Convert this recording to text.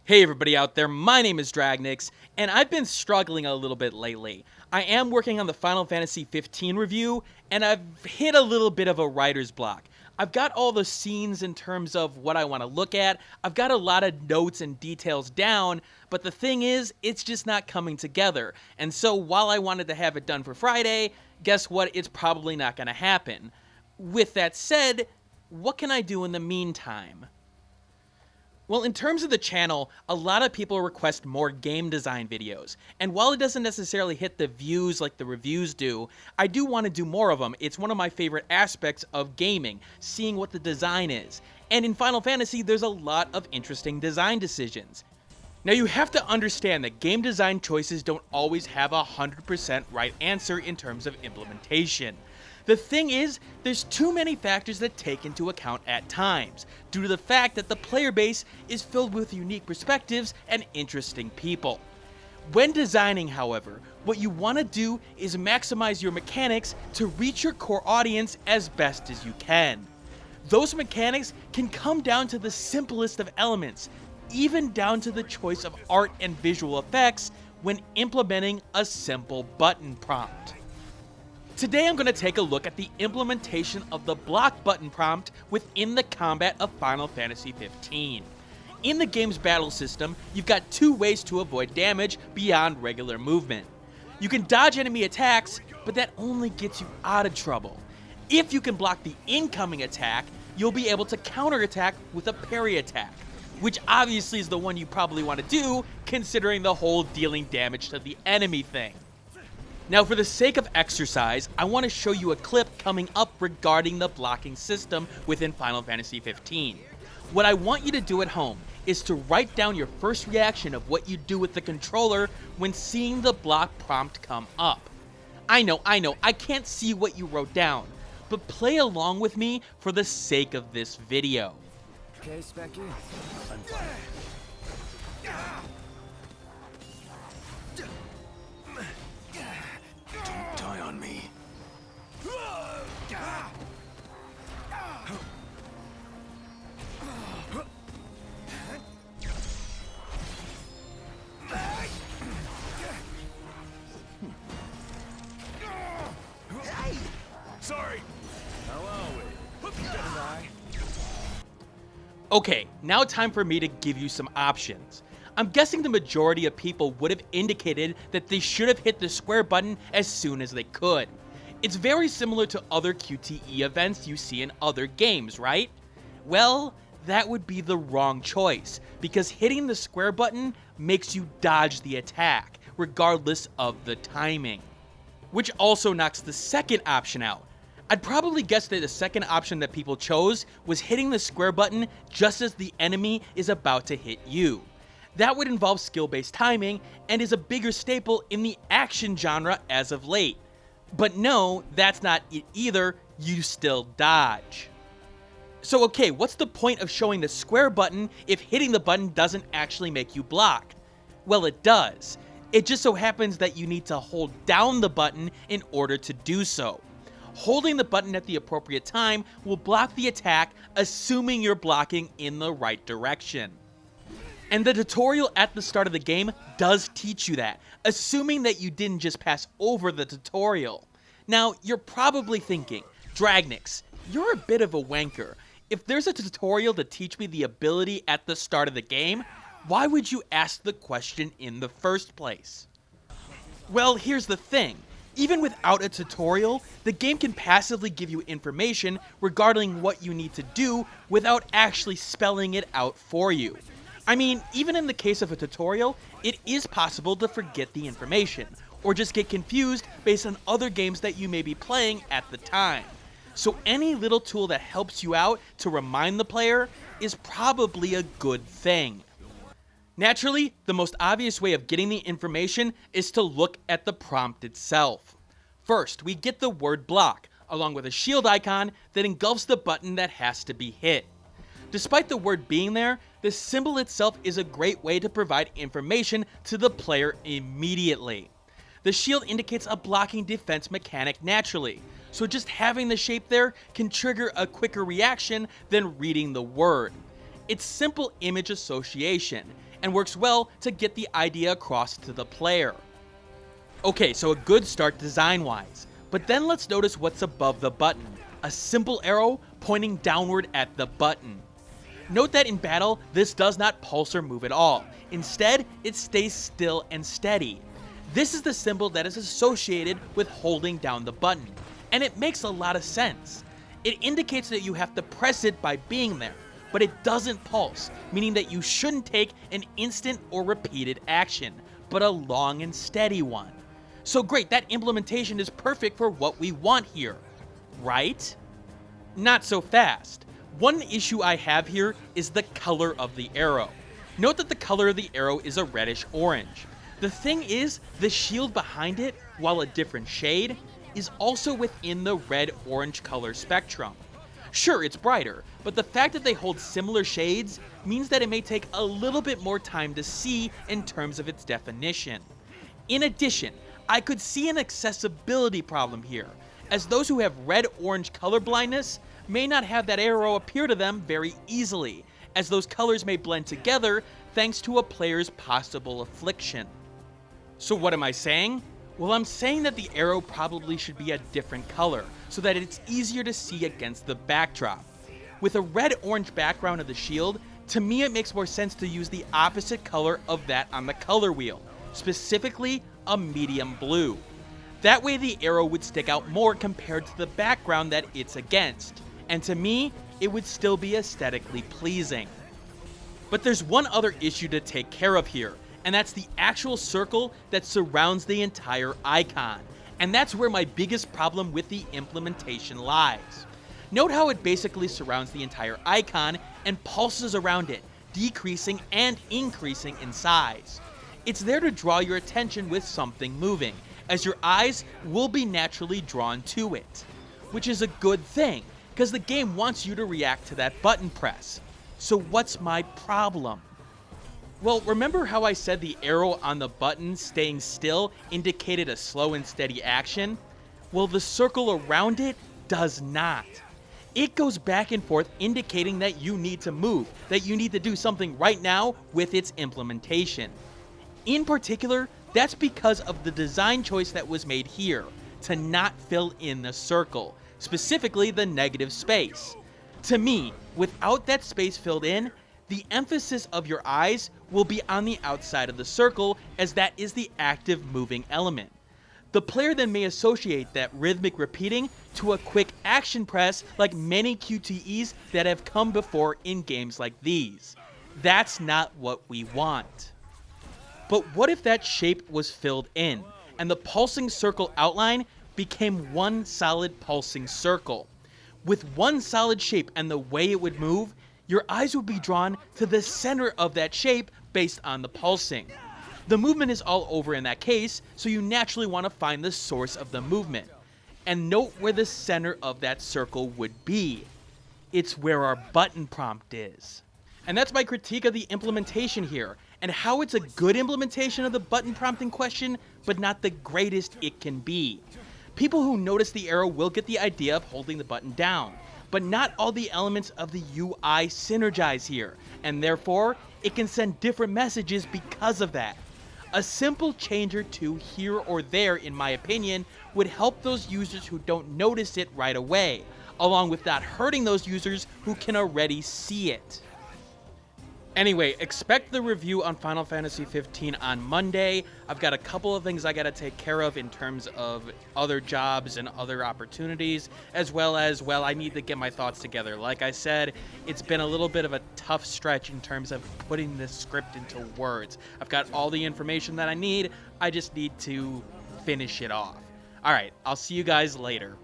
Hey everybody out there, my name is Dragnix, and I've been struggling a little bit lately. I am working on the Final Fantasy 15 review, and I've hit a little bit of a writer's block. I've got all the scenes in terms of what I want to look at, I've got a lot of notes and details down, but the thing is, it's just not coming together. And so while I wanted to have it done for Friday, guess what, it's probably not going to happen. With that said, what can I do in the meantime? Well, in terms of the channel, a lot of people request more game design videos, and while it doesn't necessarily hit the views like the reviews do, I do want to do more of them. It's one of my favorite aspects of gaming, seeing what the design is. And in Final Fantasy, there's a lot of interesting design decisions. Now you have to understand that game design choices don't always have a 100% right answer in terms of implementation. The thing is, there's too many factors that take into account at times, due to the fact that the player base is filled with unique perspectives and interesting people. When designing, however, what you want to do is maximize your mechanics to reach your core audience as best as you can. Those mechanics can come down to the simplest of elements, even down to the choice of art and visual effects when implementing a simple button prompt. Today I'm going to take a look at the implementation of the block button prompt within the combat of Final Fantasy 15. In the game's battle system, you've got two ways to avoid damage beyond regular movement. You can dodge enemy attacks, but that only gets you out of trouble. If you can block the incoming attack, you'll be able to counterattack with a parry attack, which obviously is the one you probably want to do, considering the whole dealing damage to the enemy thing. Now, for the sake of exercise, I want to show you a clip coming up regarding the blocking system within Final Fantasy 15. What I want you to do at home is to write down your first reaction of what you do with the controller when seeing the block prompt come up. I know, I can't see what you wrote down, but play along with me for the sake of this video. Okay, Specky. Don't die on me. Sorry. How are we? Gonna die? Okay, now time for me to give you some options. I'm guessing the majority of people would have indicated that they should have hit the square button as soon as they could. It's very similar to other QTE events you see in other games, right? Well, that would be the wrong choice, because hitting the square button makes you dodge the attack, regardless of the timing. Which also knocks the second option out. I'd probably guess that the second option that people chose was hitting the square button just as the enemy is about to hit you. That would involve skill-based timing and is a bigger staple in the action genre as of late. But no, that's not it either, you still dodge. So okay, what's the point of showing the square button if hitting the button doesn't actually make you block? Well, it does. It just so happens that you need to hold down the button in order to do so. Holding the button at the appropriate time will block the attack, assuming you're blocking in the right direction. And the tutorial at the start of the game does teach you that, assuming that you didn't just pass over the tutorial. Now, you're probably thinking, Dragnix, you're a bit of a wanker. If there's a tutorial to teach me the ability at the start of the game, why would you ask the question in the first place? Well, here's the thing. Even without a tutorial, the game can passively give you information regarding what you need to do without actually spelling it out for you. I mean, even in the case of a tutorial, it is possible to forget the information, or just get confused based on other games that you may be playing at the time. So any little tool that helps you out to remind the player is probably a good thing. Naturally, the most obvious way of getting the information is to look at the prompt itself. First, we get the word block, along with a shield icon that engulfs the button that has to be hit. Despite the word being there, the symbol itself is a great way to provide information to the player immediately. The shield indicates a blocking defense mechanic naturally, so just having the shape there can trigger a quicker reaction than reading the word. It's simple image association, and works well to get the idea across to the player. Okay, so a good start design-wise, but then let's notice what's above the button, a simple arrow pointing downward at the button. Note that in battle, this does not pulse or move at all. Instead, it stays still and steady. This is the symbol that is associated with holding down the button, and it makes a lot of sense. It indicates that you have to press it by being there, but it doesn't pulse, meaning that you shouldn't take an instant or repeated action, but a long and steady one. So great, that implementation is perfect for what we want here, right? Not so fast. One issue I have here is the color of the arrow. Note that the color of the arrow is a reddish orange. The thing is, the shield behind it, while a different shade, is also within the red-orange color spectrum. Sure, it's brighter, but the fact that they hold similar shades means that it may take a little bit more time to see in terms of its definition. In addition, I could see an accessibility problem here, as those who have red-orange color blindness may not have that arrow appear to them very easily, as those colors may blend together thanks to a player's possible affliction. So what am I saying? Well, I'm saying that the arrow probably should be a different color, so that it's easier to see against the backdrop. With a red-orange background of the shield, to me it makes more sense to use the opposite color of that on the color wheel, specifically a medium blue. That way the arrow would stick out more compared to the background that it's against, and to me, it would still be aesthetically pleasing. But there's one other issue to take care of here, and that's the actual circle that surrounds the entire icon, and that's where my biggest problem with the implementation lies. Note how it basically surrounds the entire icon and pulses around it, decreasing and increasing in size. It's there to draw your attention with something moving, as your eyes will be naturally drawn to it. Which is a good thing, because the game wants you to react to that button press. So what's my problem? Well, remember how I said the arrow on the button staying still indicated a slow and steady action? Well, the circle around it does not. It goes back and forth indicating that you need to move, that you need to do something right now with its implementation. In particular, that's because of the design choice that was made here, to not fill in the circle, specifically the negative space. To me, without that space filled in, the emphasis of your eyes will be on the outside of the circle, as that is the active moving element. The player then may associate that rhythmic repeating to a quick action press like many QTEs that have come before in games like these. That's not what we want. But what if that shape was filled in, and the pulsing circle outline became one solid pulsing circle? With one solid shape and the way it would move, your eyes would be drawn to the center of that shape based on the pulsing. The movement is all over in that case, so you naturally want to find the source of the movement. And note where the center of that circle would be. It's where our button prompt is. And that's my critique of the implementation here, and how it's a good implementation of the button prompt in question, but not the greatest it can be. People who notice the arrow will get the idea of holding the button down, but not all the elements of the UI synergize here, and therefore, it can send different messages because of that. A simple change or two here or there, in my opinion, would help those users who don't notice it right away, along with not hurting those users who can already see it. Anyway, expect the review on Final Fantasy XV on Monday. I've got a couple of things I gotta take care of in terms of other jobs and other opportunities, as well as, well, I need to get my thoughts together. Like I said, it's been a little bit of a tough stretch in terms of putting this script into words. I've got all the information that I need, I just need to finish it off. Alright, I'll see you guys later.